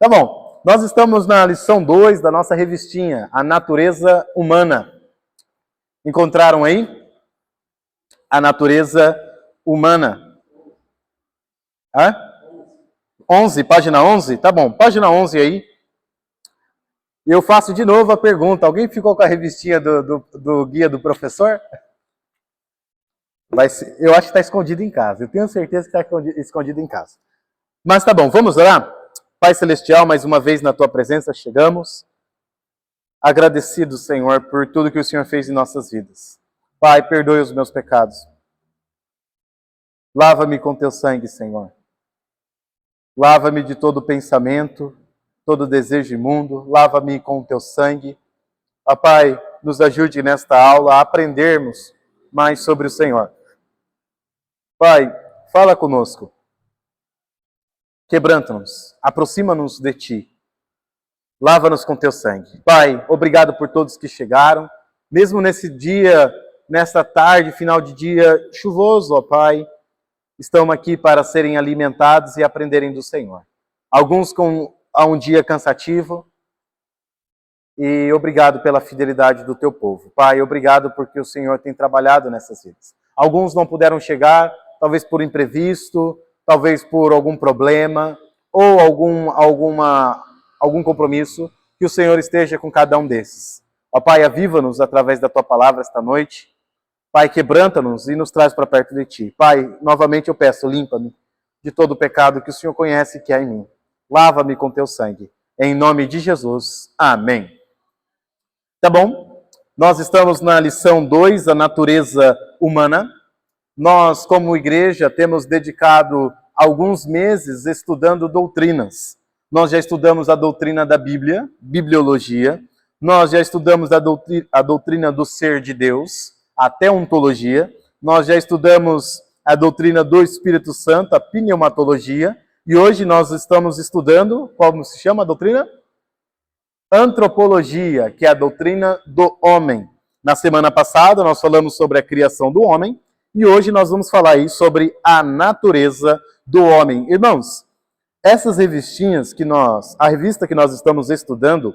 Tá bom, nós estamos na lição 2 da nossa revistinha, A Natureza Humana. Encontraram aí? A Natureza Humana. 11, página 11? Tá bom, página 11 aí. E eu faço de novo a pergunta, alguém ficou com a revistinha do guia do professor? Eu acho que está escondido em casa, eu tenho certeza que está escondido em casa. Mas tá bom, vamos orar? Pai Celestial, mais uma vez na Tua presença chegamos, agradecidos, Senhor, por tudo que o Senhor fez em nossas vidas. Pai, perdoe os meus pecados. Lava-me com Teu sangue, Senhor. Lava-me de todo pensamento, todo desejo imundo. Lava-me com o Teu sangue. Ó Pai, nos ajude nesta aula a aprendermos mais sobre o Senhor. Pai, fala conosco. Quebranta-nos, aproxima-nos de Ti. Lava-nos com Teu sangue. Pai, obrigado por todos que chegaram. Mesmo nesse dia, nessa tarde, final de dia chuvoso, ó Pai, estão aqui para serem alimentados e aprenderem do Senhor. Alguns com um dia cansativo. E obrigado pela fidelidade do Teu povo. Pai, obrigado porque o Senhor tem trabalhado nessas vidas. Alguns não puderam chegar, talvez por imprevisto, talvez por algum problema ou algum compromisso, que o Senhor esteja com cada um desses. Ó Pai, aviva-nos através da Tua palavra esta noite. Pai, quebranta-nos e nos traz para perto de Ti. Pai, novamente eu peço, limpa-me de todo o pecado que o Senhor conhece que há em mim. Lava-me com Teu sangue. Em nome de Jesus. Amém. Tá bom? Nós estamos na lição 2, a natureza humana. Nós, como igreja, temos dedicado alguns meses estudando doutrinas. Nós já estudamos a doutrina da Bíblia, bibliologia. Nós já estudamos a doutrina do ser de Deus, a teontologia. Nós já estudamos a doutrina do Espírito Santo, a pneumatologia. E hoje nós estamos estudando, como se chama a doutrina? Antropologia, que é a doutrina do homem. Na semana passada nós falamos sobre a criação do homem. E hoje nós vamos falar aí sobre a natureza do homem. Irmãos, essas revistinhas a revista que nós estamos estudando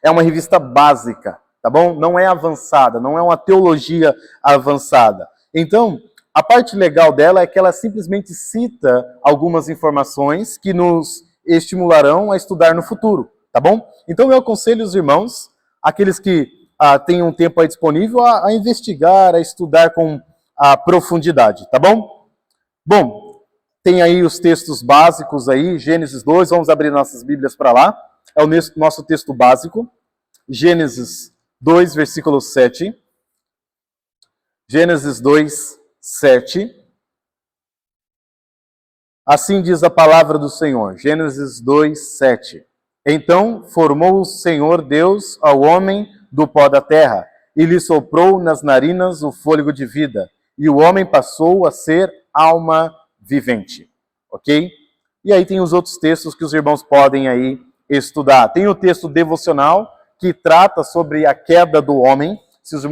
é uma revista básica, tá bom? Não é avançada, não é uma teologia avançada. Então, a parte legal dela é que ela simplesmente cita algumas informações que nos estimularão a estudar no futuro, tá bom? Então eu aconselho os irmãos, aqueles que têm um tempo aí disponível, a investigar, a estudar com a profundidade, tá bom? Bom, tem aí os textos básicos aí, Gênesis 2, vamos abrir nossas Bíblias para lá. É o nosso texto básico, Gênesis 2, versículo 7. Gênesis 2, 7. Assim diz a palavra do Senhor, Gênesis 2, 7. Então formou o Senhor Deus ao homem do pó da terra, e lhe soprou nas narinas o fôlego de vida, e o homem passou a ser alma vivente. Ok? E aí tem os outros textos que os irmãos podem aí estudar. Tem o texto devocional, que trata sobre a queda do homem, se os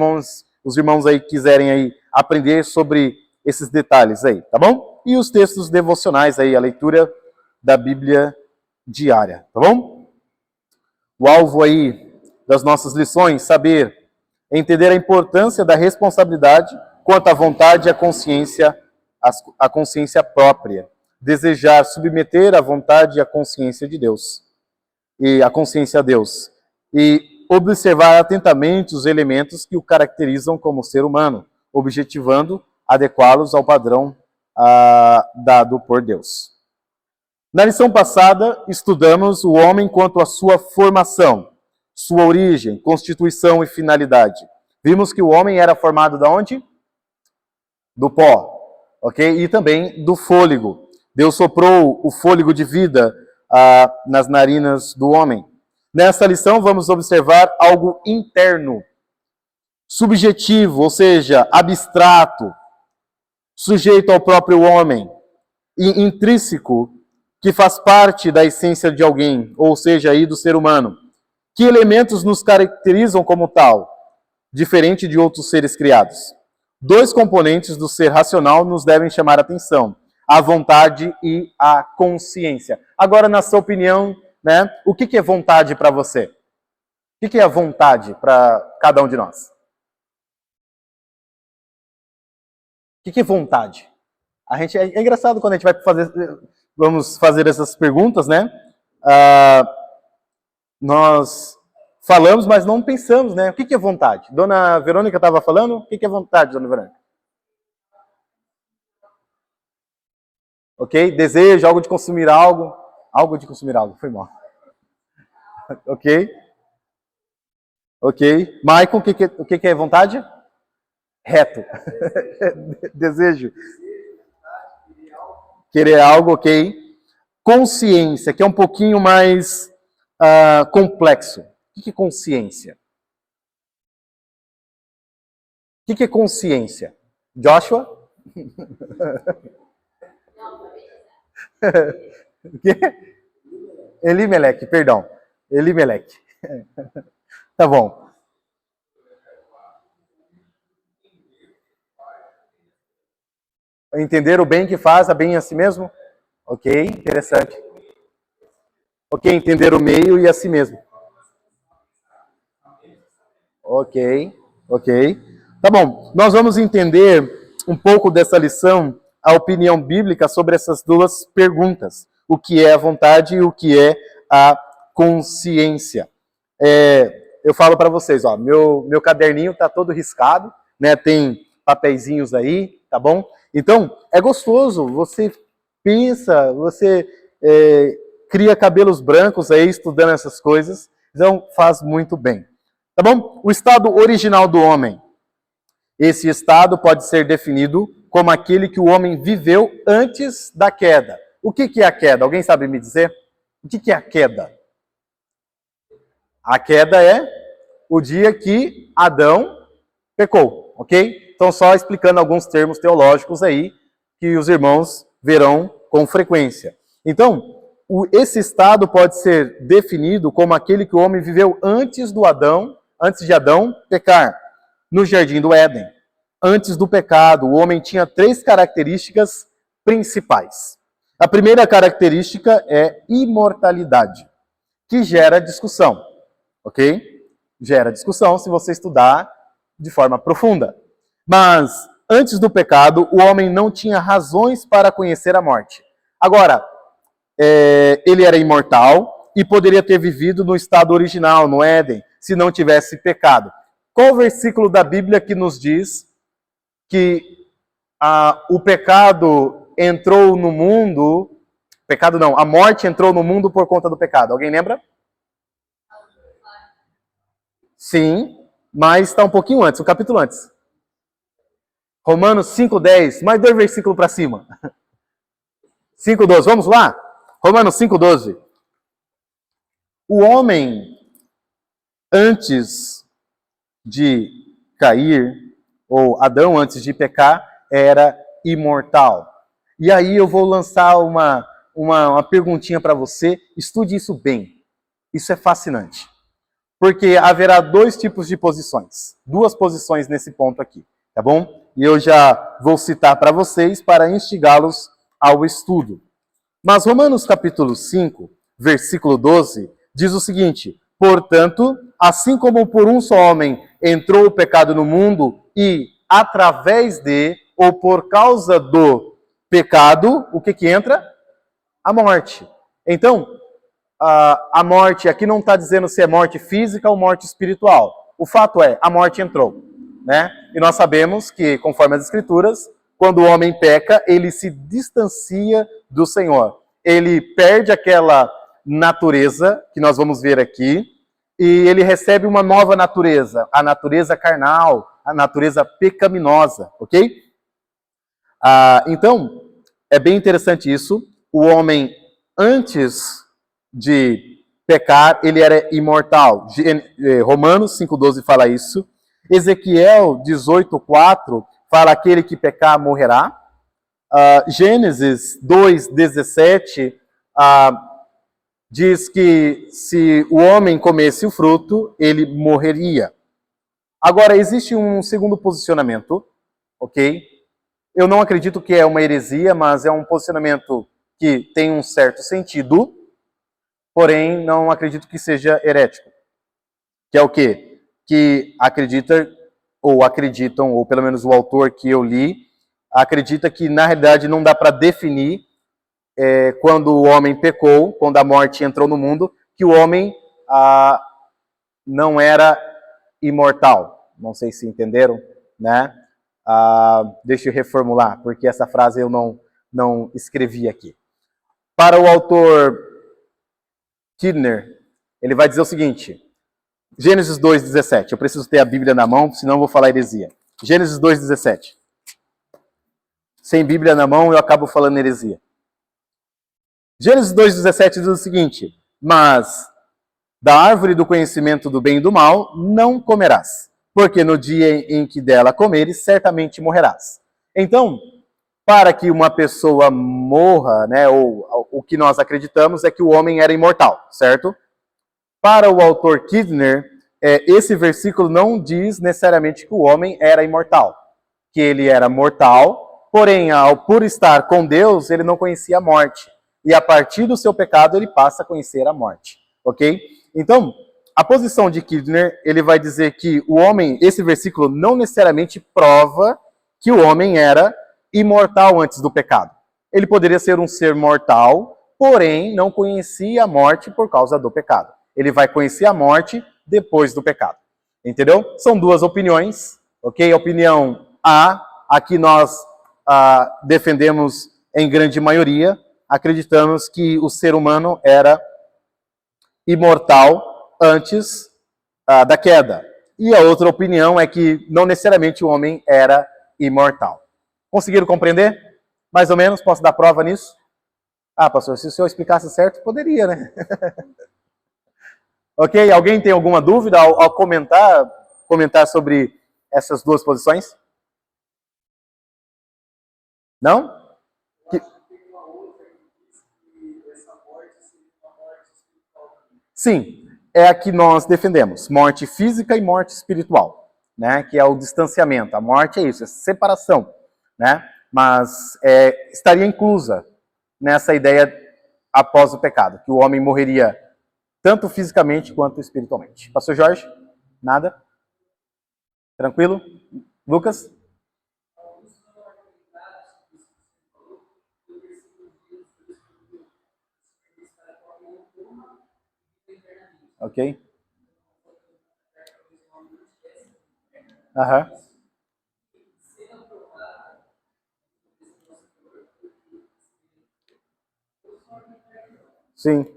irmãos aí quiserem aí aprender sobre esses detalhes aí, tá bom? E os textos devocionais aí, a leitura da Bíblia diária, tá bom? O alvo aí das nossas lições, saber, entender a importância da responsabilidade quanto à vontade e à consciência própria. Desejar submeter a vontade e a consciência de Deus. E a consciência a Deus. E observar atentamente os elementos que o caracterizam como ser humano, objetivando adequá-los ao padrão dado por Deus. Na lição passada, estudamos o homem quanto à sua formação, sua origem, constituição e finalidade. Vimos que o homem era formado de onde? Do pó, ok? E também do fôlego. Deus soprou o fôlego de vida nas narinas do homem. Nessa lição vamos observar algo interno, subjetivo, ou seja, abstrato, sujeito ao próprio homem, e intrínseco, que faz parte da essência de alguém, ou seja, aí do ser humano. Que elementos nos caracterizam como tal, diferente de outros seres criados? Dois componentes do ser racional nos devem chamar a atenção: A vontade e a consciência. Agora, na sua opinião, né, o que é vontade para você? O que é a vontade para cada um de nós? O que é vontade? É engraçado quando a gente vamos fazer essas perguntas, né? Nós falamos, mas não pensamos, né? O que é vontade? Dona Verônica estava falando? O que é vontade, Dona Verônica? Ok? Desejo, algo de consumir algo. Algo de consumir algo, foi mal. Ok? Ok. Maicon, o que é vontade? Reto. Desejo. Querer algo, ok. Consciência, que é um pouquinho mais complexo. O que é consciência? O que é consciência? Joshua? O quê? Elimelec, perdão. Elimelec. Tá bom. Entender o bem que faz a bem a si mesmo? Ok, interessante. Ok, entender o meio e a si mesmo. Ok, ok. Tá bom, nós vamos entender um pouco dessa lição, a opinião bíblica sobre essas duas perguntas. O que é a vontade e o que é a consciência. Eu falo para vocês, ó, meu caderninho tá todo riscado, né? Tem papeizinhos aí, tá bom? Então, é gostoso, você pensa, você cria cabelos brancos aí estudando essas coisas, então faz muito bem. Tá bom? O estado original do homem. Esse estado pode ser definido como aquele que o homem viveu antes da queda. O que é a queda? Alguém sabe me dizer? O que é a queda? A queda é o dia que Adão pecou, ok? Então, só explicando alguns termos teológicos aí que os irmãos verão com frequência. Então, esse estado pode ser definido como aquele que o homem viveu antes de Adão pecar, no jardim do Éden. Antes do pecado, o homem tinha 3 características principais. A primeira característica é imortalidade, que gera discussão, ok? Gera discussão se você estudar de forma profunda. Mas, antes do pecado, o homem não tinha razões para conhecer a morte. Agora, ele era imortal e poderia ter vivido no estado original, no Éden, se não tivesse pecado. Qual o versículo da Bíblia que nos diz que o pecado entrou no mundo... Pecado não, a morte entrou no mundo por conta do pecado. Alguém lembra? Sim, mas está um pouquinho antes, um capítulo antes. Romanos 5:10, mais 2 versículos para cima. 5:12, vamos lá? Romanos 5:12. O homem, antes de cair, ou Adão antes de pecar, era imortal. E aí eu vou lançar uma perguntinha para você, estude isso bem. Isso é fascinante. Porque haverá 2 tipos de posições. 2 posições nesse ponto aqui, tá bom? E eu já vou citar para vocês para instigá-los ao estudo. Mas Romanos capítulo 5, versículo 12, diz o seguinte: portanto, assim como por um só homem entrou o pecado no mundo e através de, ou por causa do pecado, o que entra? A morte. Então, a morte, aqui não está dizendo se é morte física ou morte espiritual. O fato é, a morte entrou, né? E nós sabemos que, conforme as Escrituras, quando o homem peca, ele se distancia do Senhor. Ele perde aquela natureza, que nós vamos ver aqui, e ele recebe uma nova natureza, a natureza carnal, a natureza pecaminosa, ok? Então, é bem interessante isso. O homem, antes de pecar, ele era imortal. Romanos 5:12 fala isso. Ezequiel 18:4 fala: aquele que pecar morrerá. Gênesis 2:17 diz que se o homem comesse o fruto, ele morreria. Agora, existe um segundo posicionamento, ok? Eu não acredito que é uma heresia, mas é um posicionamento que tem um certo sentido, porém não acredito que seja herético. Que é o quê? Que acredita, ou acreditam, ou pelo menos o autor que eu li, acredita que na realidade não dá para definir quando o homem pecou, quando a morte entrou no mundo, que o homem não era imortal. Não sei se entenderam, né? Deixa eu reformular, porque essa frase eu não escrevi aqui. Para o autor Kidner, ele vai dizer o seguinte, Gênesis 2,17. Eu preciso ter a Bíblia na mão, senão eu vou falar heresia. Gênesis 2,17. Sem Bíblia na mão, eu acabo falando heresia. Gênesis 2,17 diz o seguinte, mas da árvore do conhecimento do bem e do mal não comerás, porque no dia em que dela comeres, certamente morrerás. Então, para que uma pessoa morra, né, ou o que nós acreditamos é que o homem era imortal, certo? Para o autor Kidner, esse versículo não diz necessariamente que o homem era imortal, que ele era mortal, porém, por estar com Deus, ele não conhecia a morte. E a partir do seu pecado, ele passa a conhecer a morte, ok? Então, a posição de Kidner, ele vai dizer que o homem, esse versículo não necessariamente prova que o homem era imortal antes do pecado. Ele poderia ser um ser mortal, porém não conhecia a morte por causa do pecado. Ele vai conhecer a morte depois do pecado. Entendeu? São duas opiniões, ok? A opinião a que nós defendemos em grande maioria, acreditamos que o ser humano era imortal antes da queda. E a outra opinião é que não necessariamente o homem era imortal. Conseguiram compreender? Mais ou menos? Posso dar prova nisso? Pastor, se o senhor explicasse certo, poderia, né? Ok? Alguém tem alguma dúvida ao comentar sobre essas duas posições? Não? Sim, é a que nós defendemos, morte física e morte espiritual, né? Que é o distanciamento. A morte é isso, é separação, né? Mas estaria inclusa nessa ideia após o pecado, que o homem morreria tanto fisicamente quanto espiritualmente. Pastor Jorge? Nada? Tranquilo? Lucas? Ok? Aham. Sim.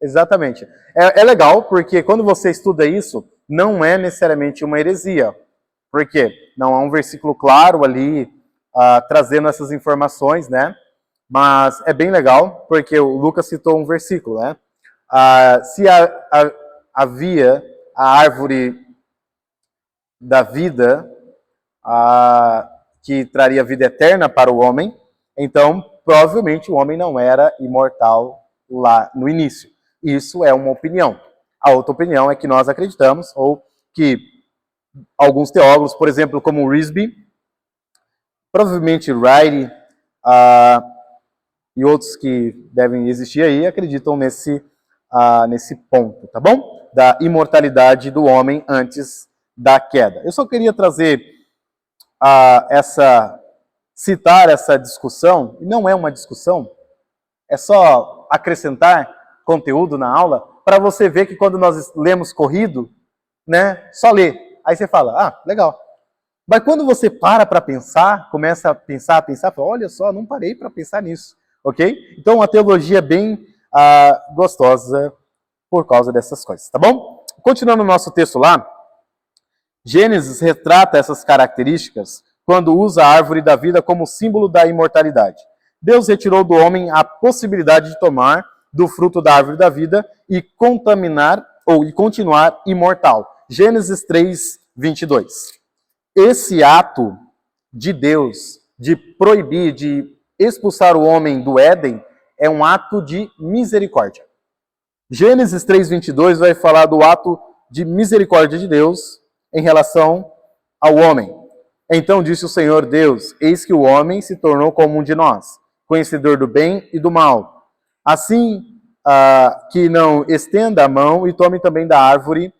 Exatamente. É legal, porque quando você estuda isso, não é necessariamente uma heresia. Por quê? Não há um versículo claro ali trazendo essas informações, né? Mas é bem legal, porque o Lucas citou um versículo, né? Se havia a árvore da vida que traria vida eterna para o homem, então provavelmente o homem não era imortal lá no início. Isso é uma opinião. A outra opinião é que nós acreditamos, ou que alguns teólogos, por exemplo, como Risby, provavelmente Riley e outros que devem existir aí, acreditam nesse ponto, tá bom? Da imortalidade do homem antes da queda. Eu só queria trazer citar essa discussão, e não é uma discussão, é só acrescentar conteúdo na aula, para você ver que quando nós lemos corrido, né, só ler. Aí você fala, legal. Mas quando você para pensar, começa a pensar, fala, olha só, não parei para pensar nisso, ok? Então, uma teologia bem gostosa por causa dessas coisas, tá bom? Continuando o nosso texto lá, Gênesis retrata essas características quando usa a árvore da vida como símbolo da imortalidade. Deus retirou do homem a possibilidade de tomar do fruto da árvore da vida e continuar imortal. Gênesis 3, 22. Esse ato de Deus de proibir, de expulsar o homem do Éden, é um ato de misericórdia. Gênesis 3:22 vai falar do ato de misericórdia de Deus em relação ao homem. Então disse o Senhor Deus: eis que o homem se tornou como um de nós, conhecedor do bem e do mal. Assim que não estenda a mão e tome também da árvore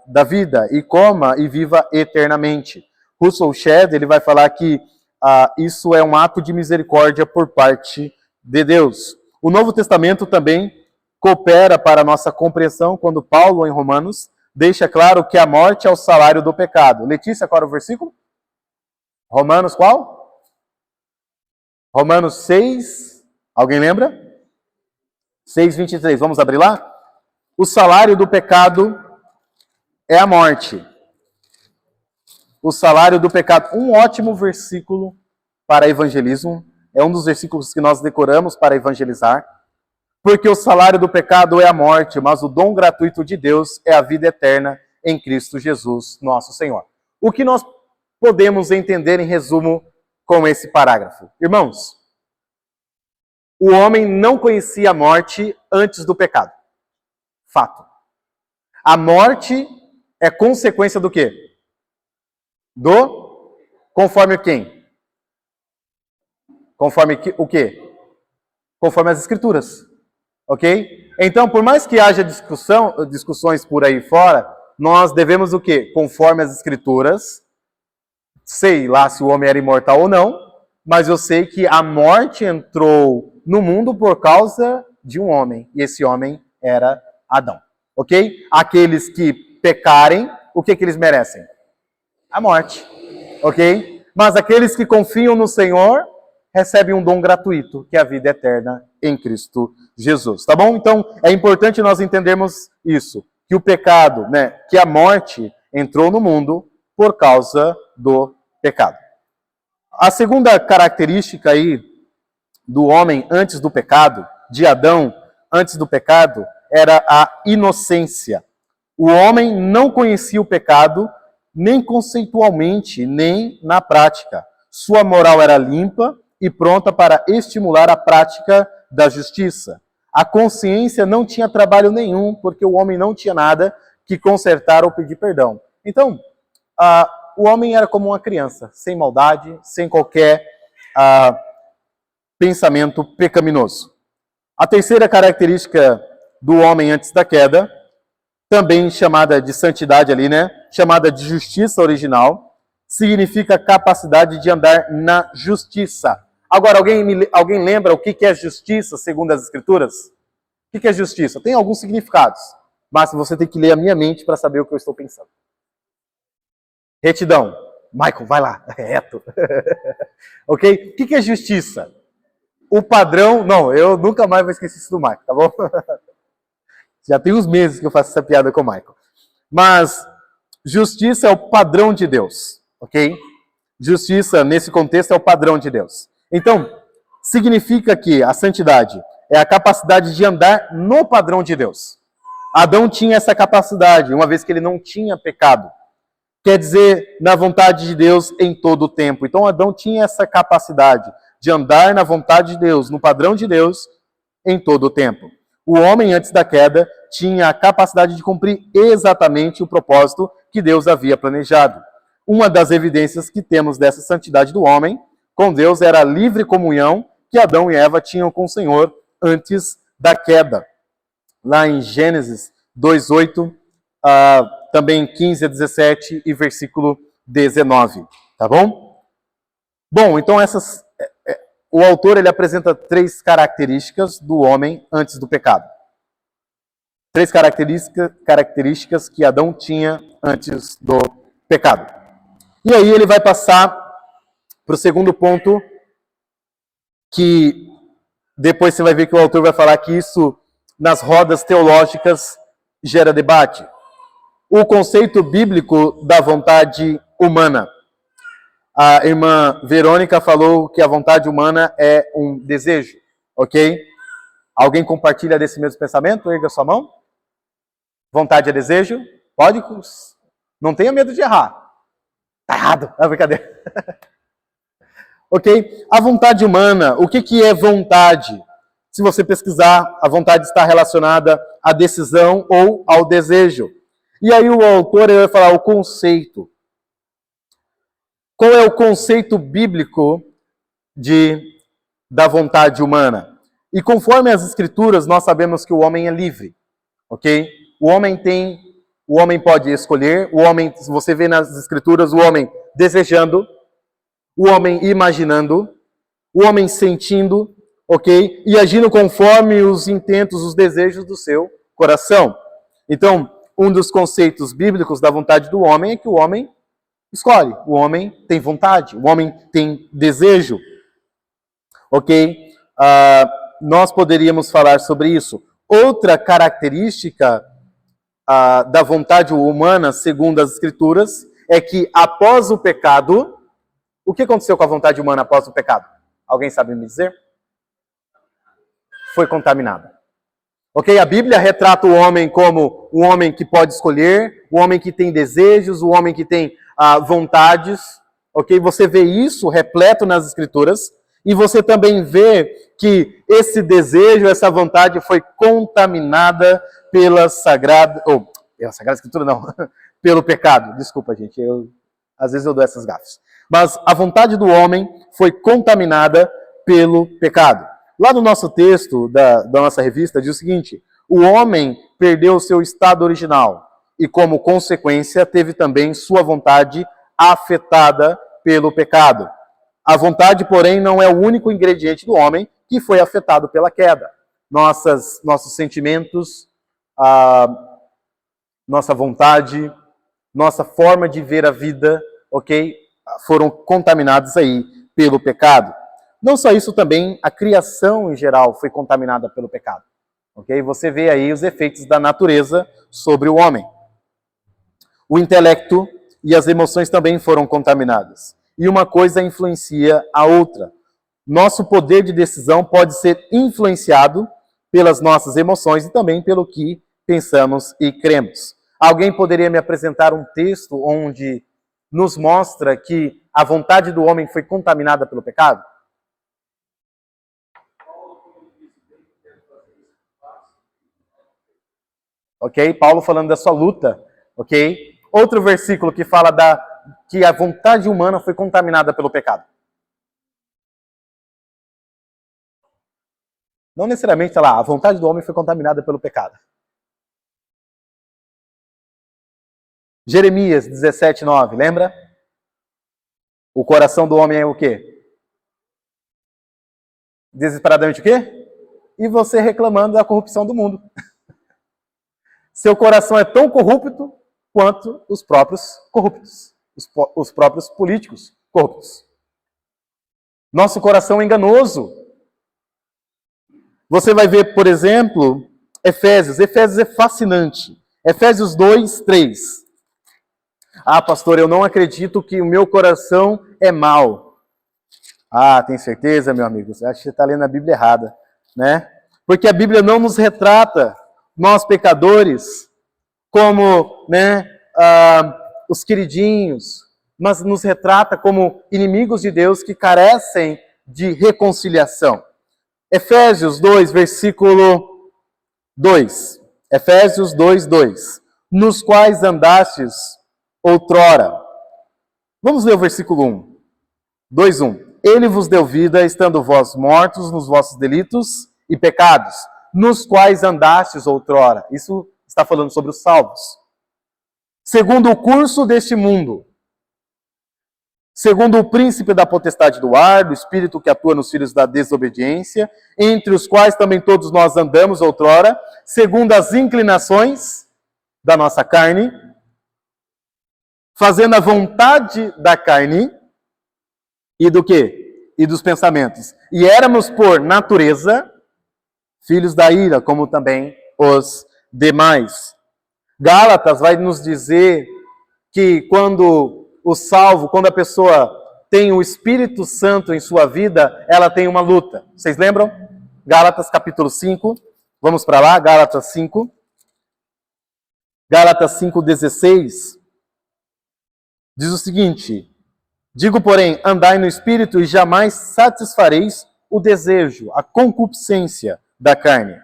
da vida, e coma e viva eternamente. Russell Shedd, ele vai falar que isso é um ato de misericórdia por parte de Deus. O Novo Testamento também coopera para a nossa compreensão quando Paulo, em Romanos, deixa claro que a morte é o salário do pecado. Letícia, qual era o versículo? Romanos qual? Romanos 6, alguém lembra? 6:23, vamos abrir lá? O salário do pecado é a morte. O salário do pecado, um ótimo versículo para evangelismo, é um dos versículos que nós decoramos para evangelizar, porque o salário do pecado é a morte, mas o dom gratuito de Deus é a vida eterna em Cristo Jesus, nosso Senhor. O que nós podemos entender em resumo com esse parágrafo? Irmãos, o homem não conhecia a morte antes do pecado. Fato. A morte é consequência do quê? Conforme quem? Conforme o quê? Conforme as Escrituras. Ok? Então, por mais que haja discussões por aí fora, nós devemos o quê? Conforme as Escrituras. Sei lá se o homem era imortal ou não, mas eu sei que a morte entrou no mundo por causa de um homem, e esse homem era Adão. Ok? Aqueles que pecarem, o que eles merecem? A morte. Ok? Mas aqueles que confiam no Senhor recebem um dom gratuito, que é a vida eterna em Cristo Jesus. Tá bom? Então, é importante nós entendermos isso, que o pecado, que a morte entrou no mundo por causa do pecado. A segunda característica aí do homem antes do pecado, de Adão antes do pecado, era a inocência. O homem não conhecia o pecado nem conceitualmente, nem na prática. Sua moral era limpa e pronta para estimular a prática da justiça. A consciência não tinha trabalho nenhum, porque o homem não tinha nada que consertar ou pedir perdão. Então, o homem era como uma criança, sem maldade, sem qualquer pensamento pecaminoso. A terceira característica do homem antes da queda, também chamada de santidade ali, chamada de justiça original, significa capacidade de andar na justiça. Agora, alguém lembra o que é justiça, segundo as Escrituras? O que é justiça? Tem alguns significados, mas você tem que ler a minha mente para saber o que eu estou pensando. Retidão. Michael, vai lá, reto. Ok? O que é justiça? O padrão... Não, eu nunca mais vou esquecer isso do Michael, tá bom? Já tem uns meses que eu faço essa piada com o Michael. Mas justiça é o padrão de Deus, ok? Justiça, nesse contexto, é o padrão de Deus. Então, significa que a santidade é a capacidade de andar no padrão de Deus. Adão tinha essa capacidade, uma vez que ele não tinha pecado. Quer dizer, na vontade de Deus em todo o tempo. Então, Adão tinha essa capacidade de andar na vontade de Deus, no padrão de Deus, em todo o tempo. O homem, antes da queda, tinha a capacidade de cumprir exatamente o propósito que Deus havia planejado. Uma das evidências que temos dessa santidade do homem com Deus era a livre comunhão que Adão e Eva tinham com o Senhor antes da queda. Lá em Gênesis 2:8, também 15-17 e versículo 19. Tá bom? Bom, então o autor ele apresenta 3 características do homem antes do pecado. 3 características que Adão tinha antes do pecado. E aí ele vai passar para o segundo ponto, que depois você vai ver que o autor vai falar que isso, nas rodas teológicas, gera debate. O conceito bíblico da vontade humana. A irmã Verônica falou que a vontade humana é um desejo, ok? Alguém compartilha desse mesmo pensamento? Erga sua mão. Vontade é desejo? Pode? Não tenha medo de errar. Tá errado. É brincadeira. Ok? A vontade humana, o que é vontade? Se você pesquisar, a vontade está relacionada à decisão ou ao desejo. E aí o autor vai falar o conceito. Qual é o conceito bíblico da vontade humana? E conforme as escrituras, nós sabemos que o homem é livre. Ok? O homem pode escolher, o homem, se você vê nas escrituras, o homem desejando, o homem imaginando, o homem sentindo, ok? E agindo conforme os intentos, os desejos do seu coração. Então, um dos conceitos bíblicos da vontade do homem é que o homem escolhe, o homem tem vontade, o homem tem desejo, ok? Nós poderíamos falar sobre isso. Outra característica da vontade humana, segundo as Escrituras, é que após o pecado, o que aconteceu com a vontade humana após o pecado? Alguém sabe me dizer? Foi contaminada. Ok? A Bíblia retrata o homem como um homem que pode escolher, o homem que tem desejos, o homem que tem vontades. Ok? Você vê isso repleto nas Escrituras. E você também vê que esse desejo, essa vontade foi contaminada pela Sagrada Escritura, não, pelo pecado. Desculpa, gente, às vezes eu dou essas gafes. Mas a vontade do homem foi contaminada pelo pecado. Lá no nosso texto da nossa revista diz o seguinte: o homem perdeu o seu estado original e, como consequência, teve também sua vontade afetada pelo pecado. A vontade, porém, não é o único ingrediente do homem que foi afetado pela queda. Nossos sentimentos, nossa vontade, nossa forma de ver a vida, ok? Foram contaminados aí pelo pecado. Não só isso, também a criação em geral foi contaminada pelo pecado. Ok? Você vê aí os efeitos da natureza sobre o homem. O intelecto e as emoções também foram contaminadas. E uma coisa influencia a outra. Nosso poder de decisão pode ser influenciado pelas nossas emoções e também pelo que pensamos e cremos. Alguém poderia me apresentar um texto onde nos mostra que a vontade do homem foi contaminada pelo pecado? Ok? Paulo falando da sua luta, ok? Outro versículo que fala que a vontade humana foi contaminada pelo pecado. Não necessariamente, a vontade do homem foi contaminada pelo pecado. Jeremias 17:9, lembra? O coração do homem é o quê? Desesperadamente o quê? E você reclamando da corrupção do mundo. Seu coração é tão corrupto quanto os próprios corruptos, os próprios políticos corruptos. Nosso coração é enganoso. Você vai ver, por exemplo, Efésios. Efésios é fascinante. Efésios 2:3. Pastor, eu não acredito que o meu coração é mau. Tem certeza, meu amigo? Acho que você está lendo a Bíblia errada, né? Porque a Bíblia não nos retrata, nós pecadores, como os queridinhos, mas nos retrata como inimigos de Deus que carecem de reconciliação. Efésios 2, versículo 2. Efésios 2:2. Nos quais andastes outrora. Vamos ler o versículo 1. 2:1. Ele vos deu vida, estando vós mortos nos vossos delitos e pecados, nos quais andastes outrora. Isso está falando sobre os salvos. Segundo o curso deste mundo, segundo o príncipe da potestade do ar, do espírito que atua nos filhos da desobediência, entre os quais também todos nós andamos outrora, segundo as inclinações da nossa carne, fazendo a vontade da carne e do quê? E dos pensamentos. E éramos, por natureza, filhos da ira, como também os demais. Gálatas vai nos dizer que quando a pessoa tem o Espírito Santo em sua vida, ela tem uma luta. Vocês lembram? Gálatas capítulo 5. Vamos para lá, Gálatas 5. Gálatas 5:16. Diz o seguinte: Digo, porém, andai no Espírito e jamais satisfareis o desejo, a concupiscência da carne.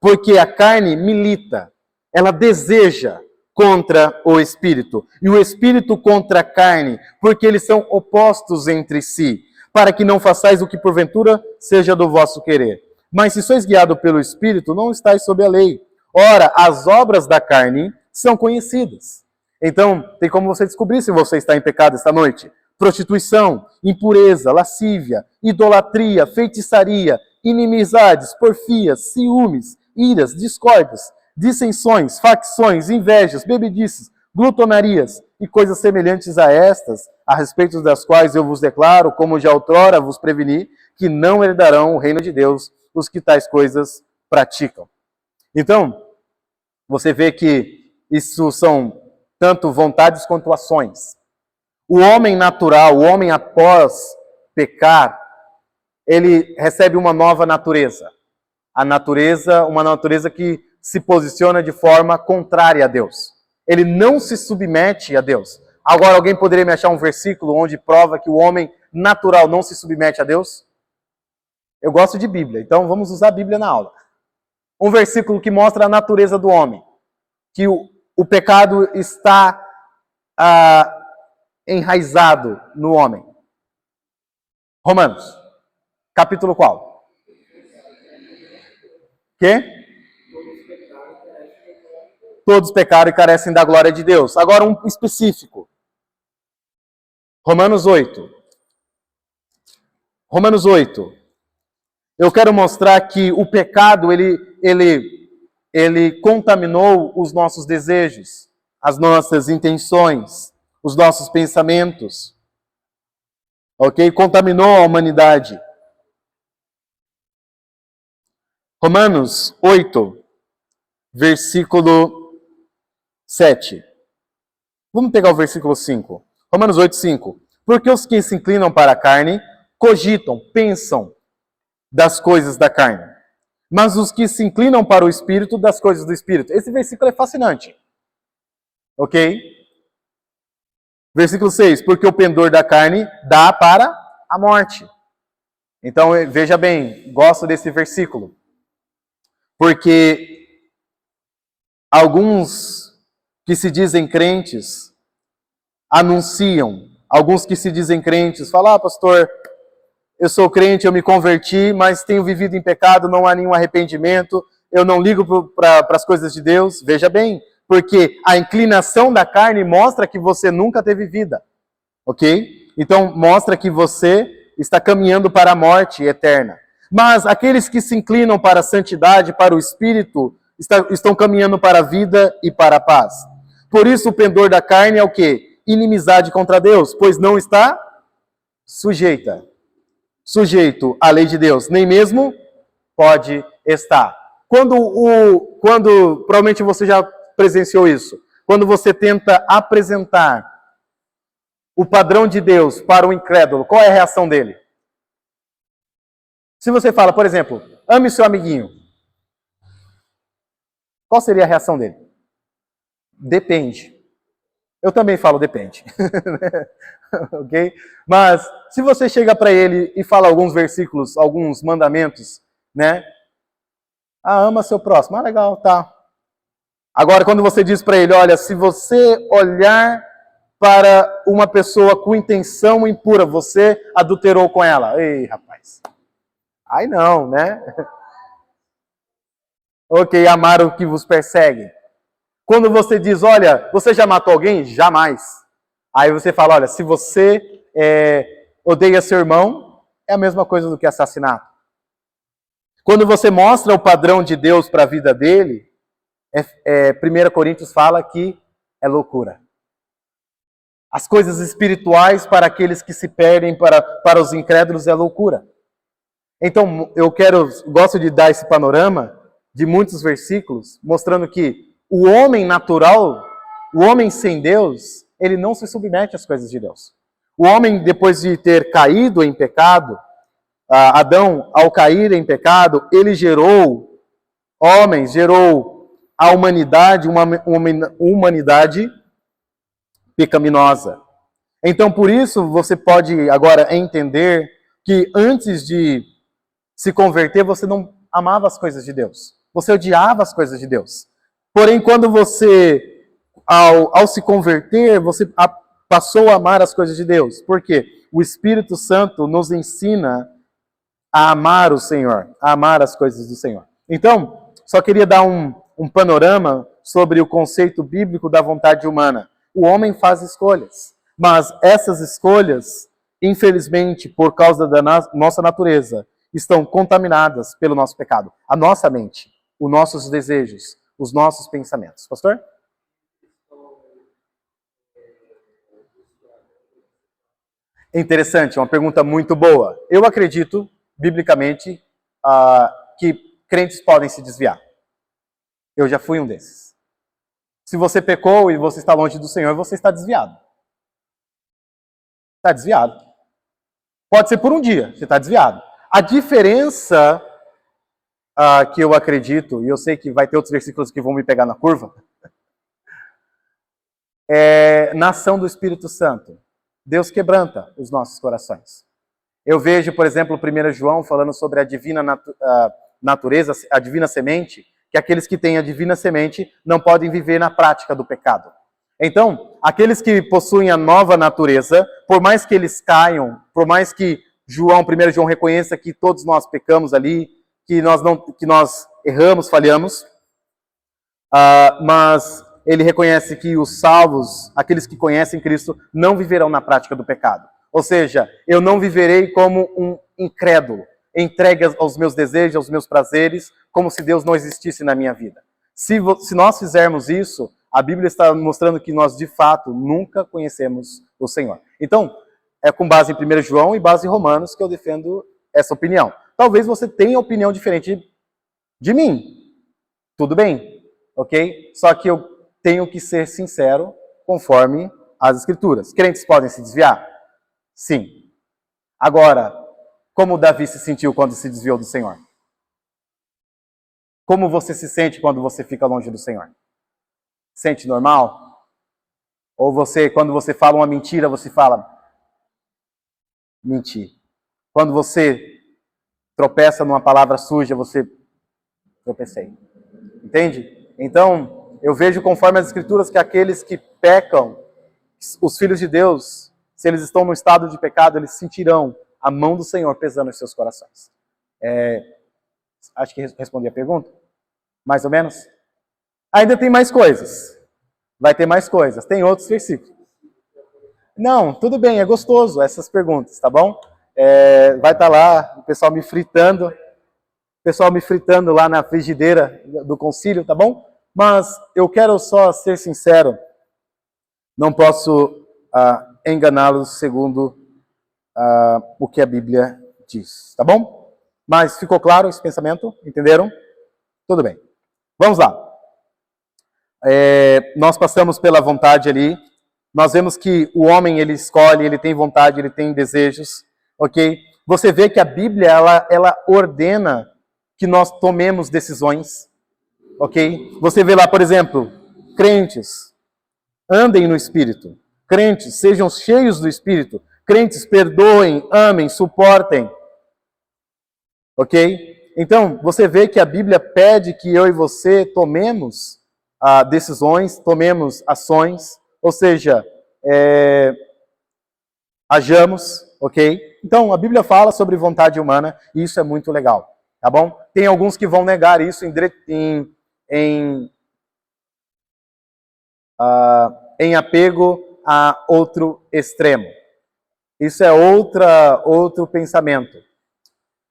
Porque a carne milita, ela deseja contra o Espírito, e o Espírito contra a carne, porque eles são opostos entre si, para que não façais o que porventura seja do vosso querer. Mas se sois guiados pelo Espírito, não estáis sob a lei. Ora, as obras da carne são conhecidas. Então, tem como você descobrir se você está em pecado esta noite. Prostituição, impureza, lascívia, idolatria, feitiçaria, inimizades, porfias, ciúmes, iras, discórdias, dissensões, facções, invejas, bebedices, glutonarias e coisas semelhantes a estas, a respeito das quais eu vos declaro, como já outrora vos preveni, que não herdarão o reino de Deus os que tais coisas praticam. Então, você vê que isso são tanto vontades quanto ações. O homem natural, o homem após pecar, ele recebe uma nova natureza. Uma natureza que se posiciona de forma contrária a Deus. Ele não se submete a Deus. Agora, alguém poderia me achar um versículo onde prova que o homem natural não se submete a Deus? Eu gosto de Bíblia, então vamos usar a Bíblia na aula. Um versículo que mostra a natureza do homem. Que o pecado está enraizado no homem. Romanos. Capítulo qual? Quê? Todos pecaram e carecem da glória de Deus. Agora um específico. Romanos 8. Romanos 8. Eu quero mostrar que o pecado, ele contaminou os nossos desejos, as nossas intenções, os nossos pensamentos. Ok? Contaminou a humanidade. Romanos 8, versículo 7. Vamos pegar o versículo 5. Romanos 8, 5. Porque os que se inclinam para a carne cogitam, pensam das coisas da carne, mas os que se inclinam para o Espírito, das coisas do Espírito. Esse versículo é fascinante. Ok? Versículo 6. Porque o pendor da carne dá para a morte. Então, veja bem, gosto desse versículo. Porque alguns que se dizem crentes anunciam, alguns que se dizem crentes falam, pastor, eu sou crente, eu me converti, mas tenho vivido em pecado, não há nenhum arrependimento, eu não ligo para as coisas de Deus. Veja bem, porque a inclinação da carne mostra que você nunca teve vida, ok? Então, mostra que você está caminhando para a morte eterna. Mas aqueles que se inclinam para a santidade, para o Espírito, estão caminhando para a vida e para a paz. Por isso, o pendor da carne é o quê? Inimizade contra Deus, pois não está sujeito à lei de Deus, nem mesmo pode estar. Quando provavelmente você já presenciou isso, quando você tenta apresentar o padrão de Deus para o incrédulo, qual é a reação dele? Se você fala, por exemplo, ame seu amiguinho, qual seria a reação dele? Depende. Eu também falo depende. Ok? Mas se você chega para ele e fala alguns versículos, alguns mandamentos, né? Ama seu próximo. Legal, tá. Agora, quando você diz para ele, olha, se você olhar para uma pessoa com intenção impura, você adulterou com ela. Ei, rapaz. Aí não, né? Ok, amar o que vos persegue. Quando você diz, olha, você já matou alguém? Jamais. Aí você fala, olha, se você odeia seu irmão, é a mesma coisa do que assassinato. Quando você mostra o padrão de Deus para a vida dele, 1 Coríntios fala que é loucura. As coisas espirituais para aqueles que se perdem, para os incrédulos, é loucura. Então, gosto de dar esse panorama de muitos versículos, mostrando que o homem natural, o homem sem Deus, ele não se submete às coisas de Deus. O homem, depois de ter caído em pecado, Adão, ao cair em pecado, ele gerou homens, gerou a humanidade, uma humanidade pecaminosa. Então, por isso, você pode agora entender que antes de se converter, você não amava as coisas de Deus. Você odiava as coisas de Deus. Porém, quando você, ao se converter, você passou a amar as coisas de Deus. Por quê? O Espírito Santo nos ensina a amar o Senhor, a amar as coisas do Senhor. Então, só queria dar um panorama sobre o conceito bíblico da vontade humana. O homem faz escolhas, mas essas escolhas, infelizmente, por causa da nossa natureza, estão contaminadas pelo nosso pecado. A nossa mente, os nossos desejos, os nossos pensamentos. Pastor? Interessante, uma pergunta muito boa. Eu acredito, biblicamente, que crentes podem se desviar. Eu já fui um desses. Se você pecou e você está longe do Senhor, você está desviado. Está desviado. Pode ser por um dia, você está desviado. A diferença que eu acredito, e eu sei que vai ter outros versículos que vão me pegar na curva, é na ação do Espírito Santo. Deus quebranta os nossos corações. Eu vejo, por exemplo, 1 João falando sobre a divina natureza, a divina semente, que aqueles que têm a divina semente não podem viver na prática do pecado. Então, aqueles que possuem a nova natureza, por mais que eles caiam, por mais que 1 João reconheça que todos nós pecamos ali, que nós erramos, falhamos, mas ele reconhece que os salvos, aqueles que conhecem Cristo, não viverão na prática do pecado. Ou seja, eu não viverei como um incrédulo, entregue aos meus desejos, aos meus prazeres, como se Deus não existisse na minha vida. Se nós fizermos isso, a Bíblia está mostrando que nós, de fato, nunca conhecemos o Senhor. Então, é com base em 1 João e base em Romanos que eu defendo essa opinião. Talvez você tenha opinião diferente de mim. Tudo bem, ok? Só que eu tenho que ser sincero conforme as Escrituras. Crentes podem se desviar? Sim. Agora, como Davi se sentiu quando se desviou do Senhor? Como você se sente quando você fica longe do Senhor? Sente normal? Ou você, quando você fala uma mentira, você fala mentir? Quando você tropeça numa palavra suja, você tropecei. Entende? Então, eu vejo conforme as Escrituras que aqueles que pecam, os filhos de Deus, se eles estão no estado de pecado, eles sentirão a mão do Senhor pesando em seus corações. Acho que respondi a pergunta. Mais ou menos? Ainda tem mais coisas. Vai ter mais coisas. Tem outros versículos. Não, tudo bem, é gostoso essas perguntas, tá bom? Vai estar lá o pessoal me fritando lá na frigideira do concílio, tá bom? Mas eu quero só ser sincero, não posso enganá-los segundo o que a Bíblia diz, tá bom? Mas ficou claro esse pensamento? Entenderam? Tudo bem. Vamos lá. Nós passamos pela vontade ali. Nós vemos que o homem, ele escolhe, ele tem vontade, ele tem desejos, ok? Você vê que a Bíblia, ela ordena que nós tomemos decisões, ok? Você vê lá, por exemplo, crentes, andem no Espírito. Crentes, sejam cheios do Espírito. Crentes, perdoem, amem, suportem. Ok? Então, você vê que a Bíblia pede que eu e você tomemos decisões, tomemos ações, ou seja, hajamos, ok? Então, a Bíblia fala sobre vontade humana e isso é muito legal, tá bom? Tem alguns que vão negar isso em apego a outro extremo. Isso é outro pensamento.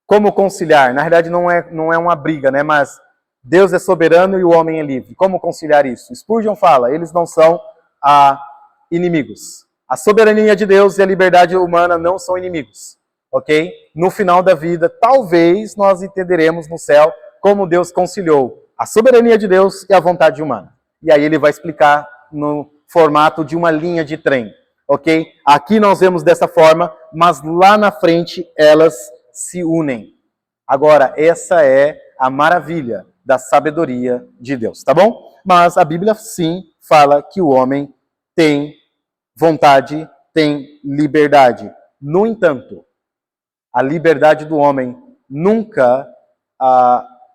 Como conciliar? Na realidade, não é uma briga, né? Mas Deus é soberano e o homem é livre. Como conciliar isso? Spurgeon fala, eles não são inimigos. A soberania de Deus e a liberdade humana não são inimigos, ok? No final da vida, talvez nós entenderemos no céu como Deus conciliou a soberania de Deus e a vontade humana. E aí ele vai explicar no formato de uma linha de trem, ok? Aqui nós vemos dessa forma, mas lá na frente elas se unem. Agora, essa é a maravilha da sabedoria de Deus, tá bom? Mas a Bíblia sim fala que o homem tem vontade, tem liberdade. No entanto, a liberdade do homem nunca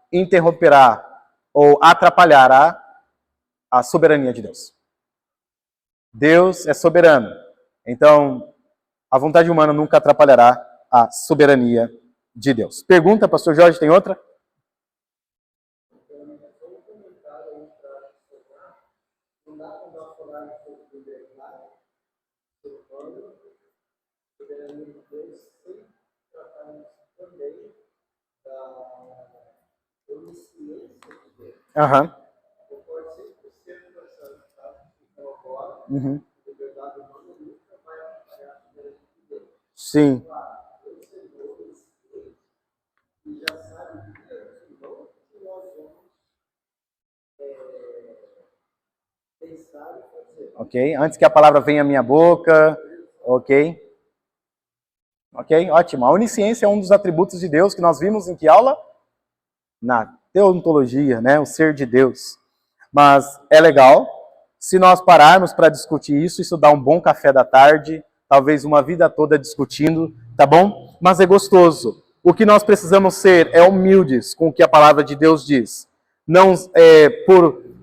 interromperá ou atrapalhará a soberania de Deus. Deus é soberano. Então, a vontade humana nunca atrapalhará a soberania de Deus. Pergunta, pastor Jorge, tem outra? Aham. Uhum. Sim. Ok? Antes que a palavra venha à minha boca. Ok? Ok? Ótimo. A onisciência é um dos atributos de Deus que nós vimos em que aula? Na teontologia, né? O ser de Deus. Mas é legal. Se nós pararmos para discutir isso, isso dá um bom café da tarde, talvez uma vida toda discutindo, tá bom? Mas é gostoso. O que nós precisamos ser é humildes com o que a palavra de Deus diz. Não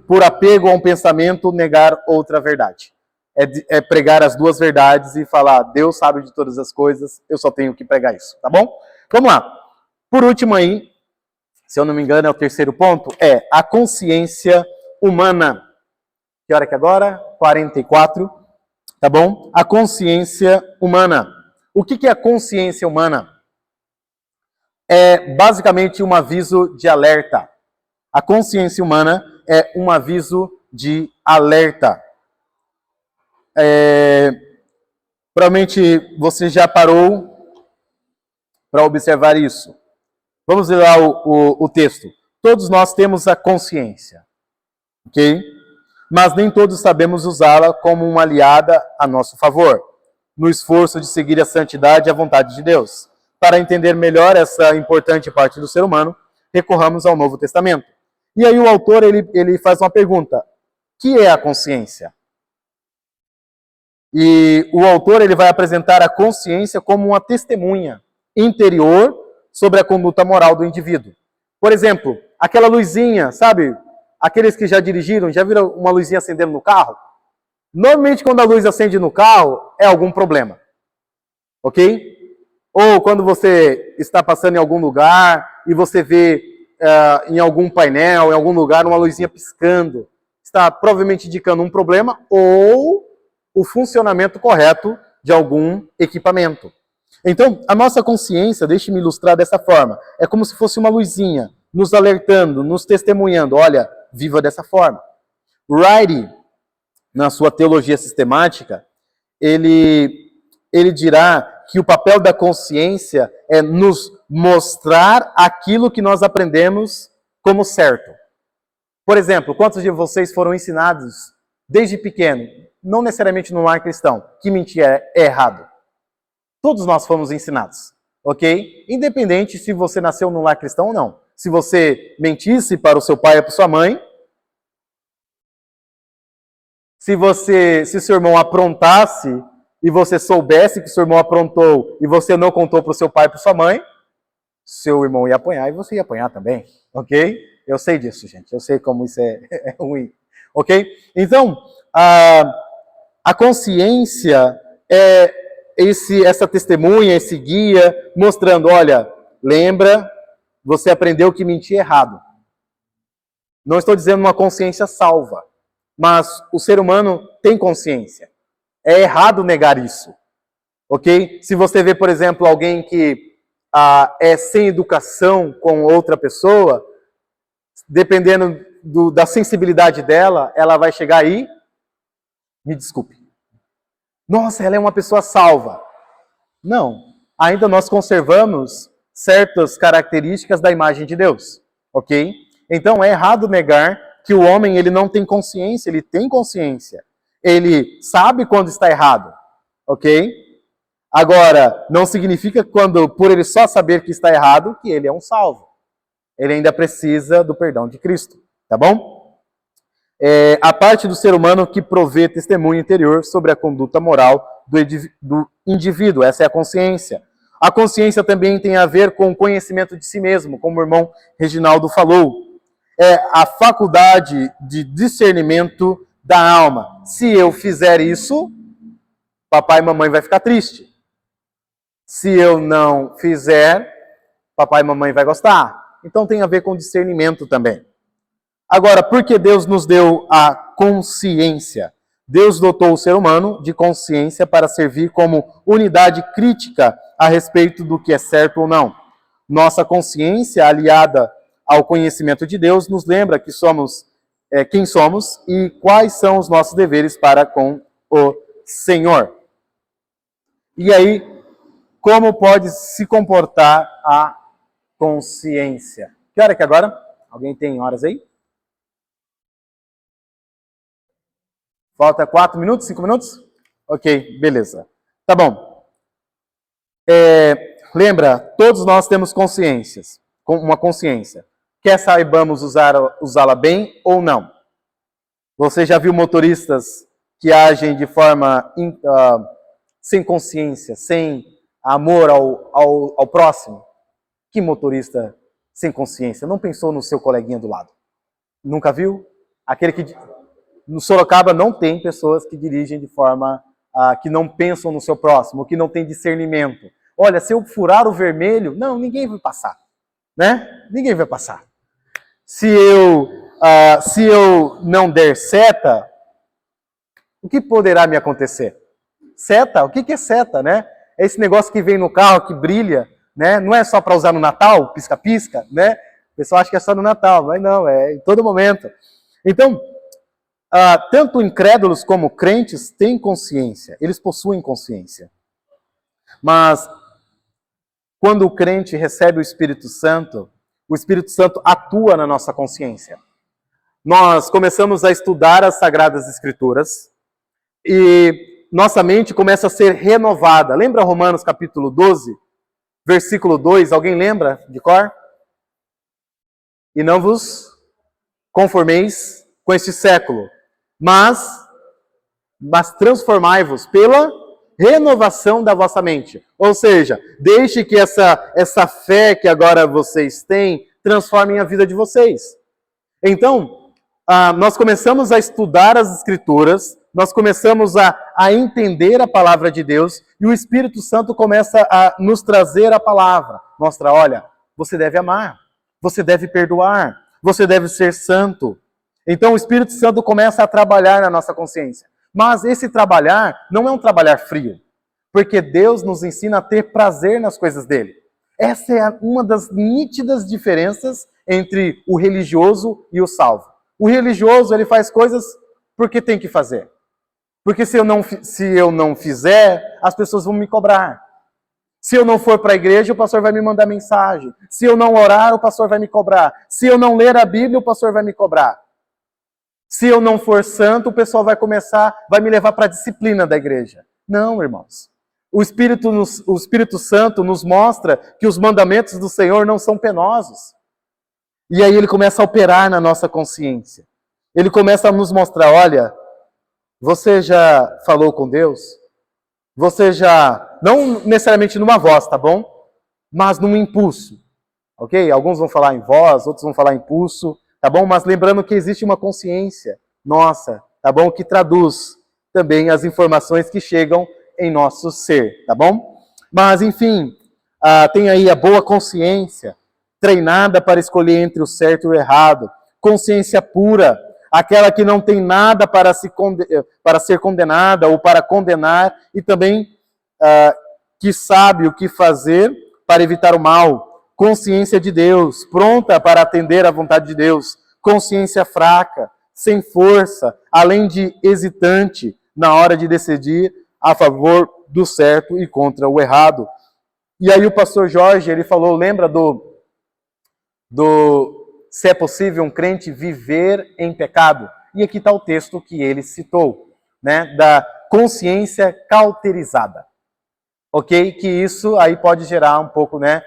por apego a um pensamento, negar outra verdade. É pregar as duas verdades e falar, Deus sabe de todas as coisas, eu só tenho que pregar isso, tá bom? Vamos lá. Por último aí, se eu não me engano, é o terceiro ponto, é a consciência humana. Que hora que é agora? 44, tá bom? A consciência humana. O que é a consciência humana? É basicamente um aviso de alerta. A consciência humana é um aviso de alerta. Provavelmente você já parou para observar isso. Vamos ler lá o texto. Todos nós temos a consciência, ok? Mas nem todos sabemos usá-la como uma aliada a nosso favor, no esforço de seguir a santidade e a vontade de Deus. Para entender melhor essa importante parte do ser humano, recorramos ao Novo Testamento. E aí o autor ele faz uma pergunta: o que é a consciência? E o autor ele vai apresentar a consciência como uma testemunha interior sobre a conduta moral do indivíduo. Por exemplo, aquela luzinha, sabe? Aqueles que já dirigiram, já viram uma luzinha acendendo no carro? Normalmente, quando a luz acende no carro, é algum problema. Ok? Ou quando você está passando em algum lugar e você vê em algum painel, em algum lugar, uma luzinha piscando. Está provavelmente indicando um problema ou o funcionamento correto de algum equipamento. Então, a nossa consciência, deixe-me ilustrar dessa forma, é como se fosse uma luzinha, nos alertando, nos testemunhando, olha, viva dessa forma. Wright, na sua teologia sistemática, ele dirá que o papel da consciência é nos mostrar aquilo que nós aprendemos como certo. Por exemplo, quantos de vocês foram ensinados desde pequeno, não necessariamente no lar cristão, que mentir é errado? Todos nós fomos ensinados, ok? Independente se você nasceu no lar cristão ou não. Se você mentisse para o seu pai ou para sua mãe, se seu irmão aprontasse e você soubesse que seu irmão aprontou e você não contou para o seu pai e para sua mãe, seu irmão ia apanhar e você ia apanhar também, ok? Eu sei disso, gente. Eu sei como isso é ruim, ok? Então, a consciência é essa testemunha, esse guia, mostrando, olha, lembra, você aprendeu que mentir é errado. Não estou dizendo uma consciência salva, mas o ser humano tem consciência. É errado negar isso, ok? Se você vê, por exemplo, alguém que é sem educação com outra pessoa, dependendo da sensibilidade dela, ela vai chegar aí, me desculpe. Nossa, ela é uma pessoa salva. Não, ainda nós conservamos certas características da imagem de Deus, ok? Então é errado negar que o homem ele não tem consciência, ele tem consciência. Ele sabe quando está errado, ok? Agora, não significa por ele só saber que está errado, que ele é um salvo. Ele ainda precisa do perdão de Cristo, tá bom? é a parte do ser humano que provê testemunho interior sobre a conduta moral do indivíduo. Essa é a consciência. A consciência também tem a ver com o conhecimento de si mesmo, como o irmão Reginaldo falou. É a faculdade de discernimento da alma. Se eu fizer isso, papai e mamãe vai ficar triste. Se eu não fizer, papai e mamãe vai gostar. Então tem a ver com discernimento também. Agora, por que Deus nos deu a consciência? Deus dotou o ser humano de consciência para servir como unidade crítica a respeito do que é certo ou não. Nossa consciência, aliada ao conhecimento de Deus, nos lembra que somos quem somos e quais são os nossos deveres para com o Senhor. E aí, como pode se comportar a consciência? Que hora que é agora? Alguém tem horas aí? Falta 4 minutos, 5 minutos? Ok, beleza. Tá bom. Lembra, todos nós temos consciências, uma consciência. Quer saibamos usá-la bem ou não? Você já viu motoristas que agem de forma sem consciência, sem amor ao próximo? Que motorista sem consciência? Não pensou no seu coleguinha do lado? Nunca viu? Aquele que... No Sorocaba não tem pessoas que dirigem de forma que não pensam no seu próximo, que não tem discernimento. Olha, se eu furar o vermelho, não, ninguém vai passar, né? Ninguém vai passar. Se eu não der seta, o que poderá me acontecer? Seta? O que é seta, né? É esse negócio que vem no carro, que brilha, né? Não é só para usar no Natal, pisca-pisca, né? O pessoal acha que é só no Natal, mas não, é em todo momento. Então, tanto incrédulos como crentes têm consciência, eles possuem consciência. Mas, quando o crente recebe o Espírito Santo atua na nossa consciência. Nós começamos a estudar as Sagradas Escrituras e nossa mente começa a ser renovada. Lembra Romanos capítulo 12, versículo 2? Alguém lembra de cor? E não vos conformeis com este século, mas transformai-vos pela renovação da vossa mente. Ou seja, deixe que essa fé que agora vocês têm transforme a vida de vocês. Então, nós começamos a estudar as Escrituras, nós começamos a entender a palavra de Deus e o Espírito Santo começa a nos trazer a palavra. Mostra, olha, você deve amar, você deve perdoar, você deve ser santo. Então o Espírito Santo começa a trabalhar na nossa consciência. Mas esse trabalhar não é um trabalhar frio, porque Deus nos ensina a ter prazer nas coisas dele. Essa é uma das nítidas diferenças entre o religioso e o salvo. O religioso, ele faz coisas porque tem que fazer. Porque se eu não fizer, as pessoas vão me cobrar. Se eu não for para a igreja, o pastor vai me mandar mensagem. Se eu não orar, o pastor vai me cobrar. Se eu não ler a Bíblia, o pastor vai me cobrar. Se eu não for santo, o pessoal vai me levar para a disciplina da igreja. Não, irmãos. O Espírito Santo nos mostra que os mandamentos do Senhor não são penosos. E aí ele começa a operar na nossa consciência. Ele começa a nos mostrar, olha, você já falou com Deus? Você já, não necessariamente numa voz, tá bom? Mas num impulso, ok? Alguns vão falar em voz, outros vão falar em impulso, tá bom? Mas lembrando que existe uma consciência nossa, tá bom? Que traduz também as informações que chegam em nosso ser, tá bom? Mas, enfim, tem aí a boa consciência, treinada para escolher entre o certo e o errado, consciência pura, aquela que não tem nada para ser condenada ou para condenar, e também que sabe o que fazer para evitar o mal. Consciência de Deus, pronta para atender à vontade de Deus. Consciência fraca, sem força, além de hesitante na hora de decidir a favor do certo e contra o errado. E aí o pastor Jorge, ele falou, lembra se é possível um crente viver em pecado? E aqui está o texto que ele citou, né, da consciência cauterizada. Ok? Que isso aí pode gerar um pouco, né,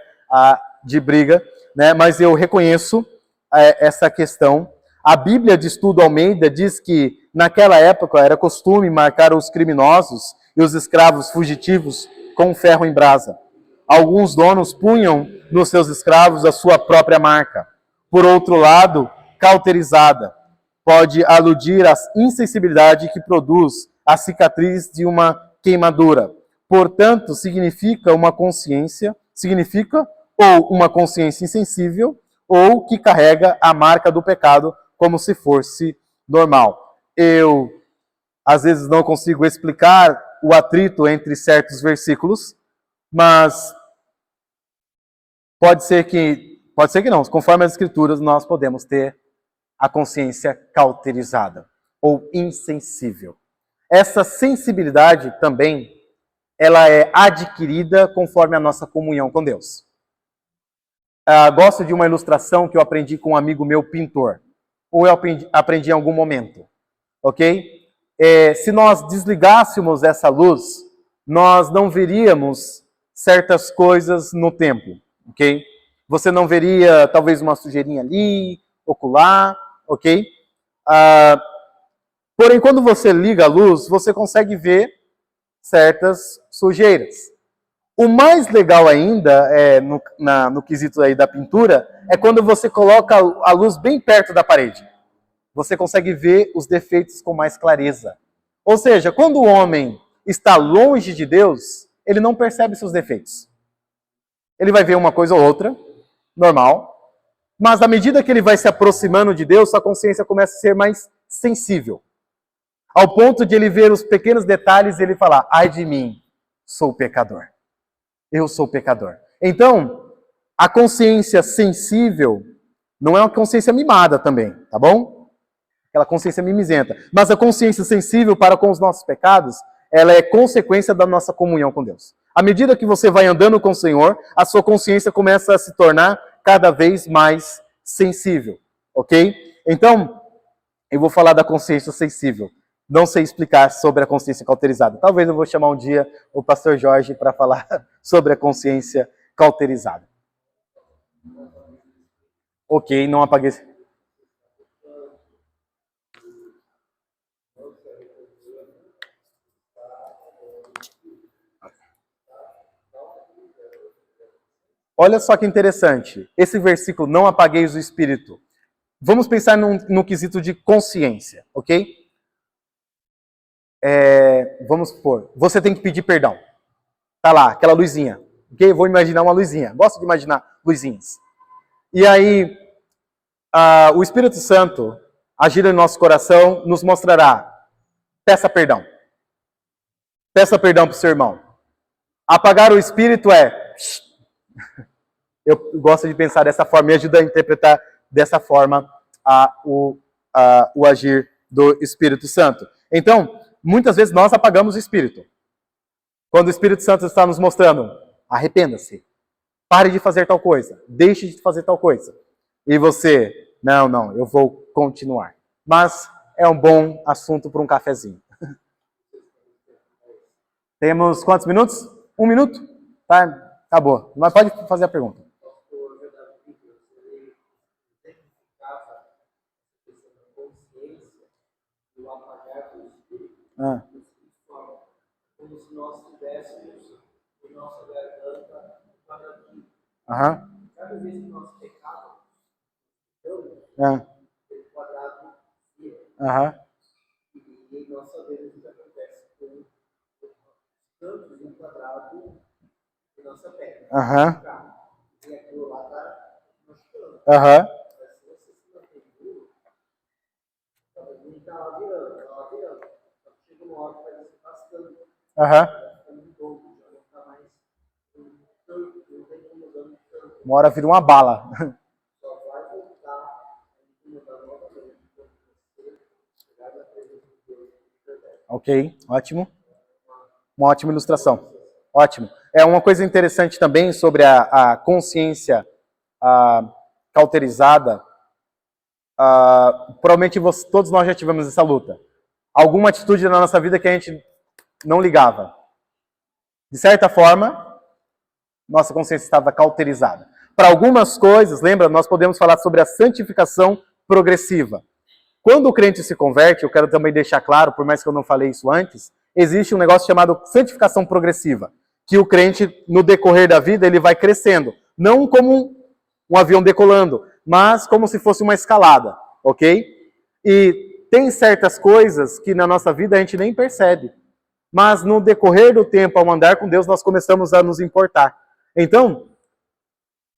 de briga, né, mas eu reconheço essa questão A Bíblia de Estudo Almeida diz que naquela época era costume marcar os criminosos e os escravos fugitivos com ferro em brasa. Alguns donos punham nos seus escravos a sua própria marca. Por outro lado, cauterizada pode aludir à insensibilidade que produz a cicatriz de uma queimadura. Portanto, significa ou uma consciência insensível ou que carrega a marca do pecado como se fosse normal. Eu, às vezes, não consigo explicar o atrito entre certos versículos, mas pode ser que não. Conforme as Escrituras, nós podemos ter a consciência cauterizada ou insensível. Essa sensibilidade também, ela é adquirida conforme a nossa comunhão com Deus. Gosto de uma ilustração que eu aprendi com um amigo meu pintor. Ou eu aprendi em algum momento. Ok? Se nós desligássemos essa luz, nós não veríamos certas coisas no templo. Ok? Você não veria talvez uma sujeirinha ali, ocular, ok? Porém, quando você liga a luz, você consegue ver certas sujeiras. O mais legal ainda, no quesito aí da pintura, é quando você coloca a luz bem perto da parede. Você consegue ver os defeitos com mais clareza. Ou seja, quando o homem está longe de Deus, ele não percebe seus defeitos. Ele vai ver uma coisa ou outra, normal, mas à medida que ele vai se aproximando de Deus, sua consciência começa a ser mais sensível. Ao ponto de ele ver os pequenos detalhes e ele falar, ai de mim, sou pecador. Eu sou pecador. Então, a consciência sensível não é uma consciência mimada também, tá bom? Aquela consciência mimizenta. Mas a consciência sensível para com os nossos pecados, ela é consequência da nossa comunhão com Deus. À medida que você vai andando com o Senhor, a sua consciência começa a se tornar cada vez mais sensível, ok? Então, eu vou falar da consciência sensível. Não sei explicar sobre a consciência cauterizada. Talvez eu vou chamar um dia o pastor Jorge para falar sobre a consciência cauterizada. Ok, não apaguei. Olha só que interessante. Esse versículo, não apagueis o espírito. Vamos pensar no quesito de consciência, ok? Vamos supor, você tem que pedir perdão. Tá lá, aquela luzinha. Ok? Vou imaginar uma luzinha. Gosto de imaginar luzinhas. E aí, o Espírito Santo, agindo em nosso coração, nos mostrará. Peça perdão. Peça perdão para o seu irmão. Apagar o espírito é... Eu gosto de pensar dessa forma, me ajuda a interpretar dessa forma o agir do Espírito Santo. Então, muitas vezes nós apagamos o espírito. Quando o Espírito Santo está nos mostrando, arrependa-se, pare de fazer tal coisa, deixe de fazer tal coisa. E você, não, eu vou continuar. Mas é um bom assunto para um cafezinho. Temos quantos minutos? 1 minuto? Tá, acabou. Mas pode fazer a pergunta. Como se nós tivéssemos em nossa garganta um quadradinho. Cada vez que nós pecávamos, aquele quadrado ia. E nós sabemos o que acontece com os cantos de um quadrado de nossa perna. E aquilo lá está machucando. Mas se você se mantém duro, não está lá virando, está lá virando. Então chega uma hora que vai se afastando. Uma hora vira uma bala. Ok, ótimo. Uma ótima ilustração. Ótimo. É uma coisa interessante também sobre a consciência cauterizada. Provavelmente todos nós já tivemos essa luta. Alguma atitude na nossa vida que a gente não ligava. De certa forma, nossa consciência estava cauterizada. Para algumas coisas, lembra, nós podemos falar sobre a santificação progressiva. Quando o crente se converte, eu quero também deixar claro, por mais que eu não falei isso antes, existe um negócio chamado santificação progressiva, que o crente, no decorrer da vida, ele vai crescendo. Não como um avião decolando, mas como se fosse uma escalada, ok? E tem certas coisas que na nossa vida a gente nem percebe. Mas no decorrer do tempo, ao andar com Deus, nós começamos a nos importar. Então,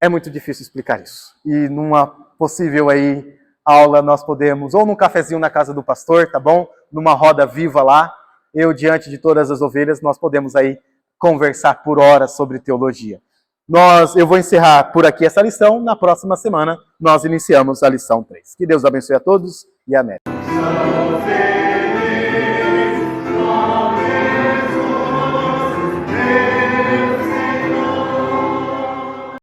é muito difícil explicar isso. E numa possível aí aula nós podemos, ou num cafezinho na casa do pastor, tá bom? Numa roda viva lá, eu diante de todas as ovelhas, nós podemos aí conversar por horas sobre teologia. Eu vou encerrar por aqui essa lição. Na próxima semana, nós iniciamos a lição 3. Que Deus abençoe a todos e amém.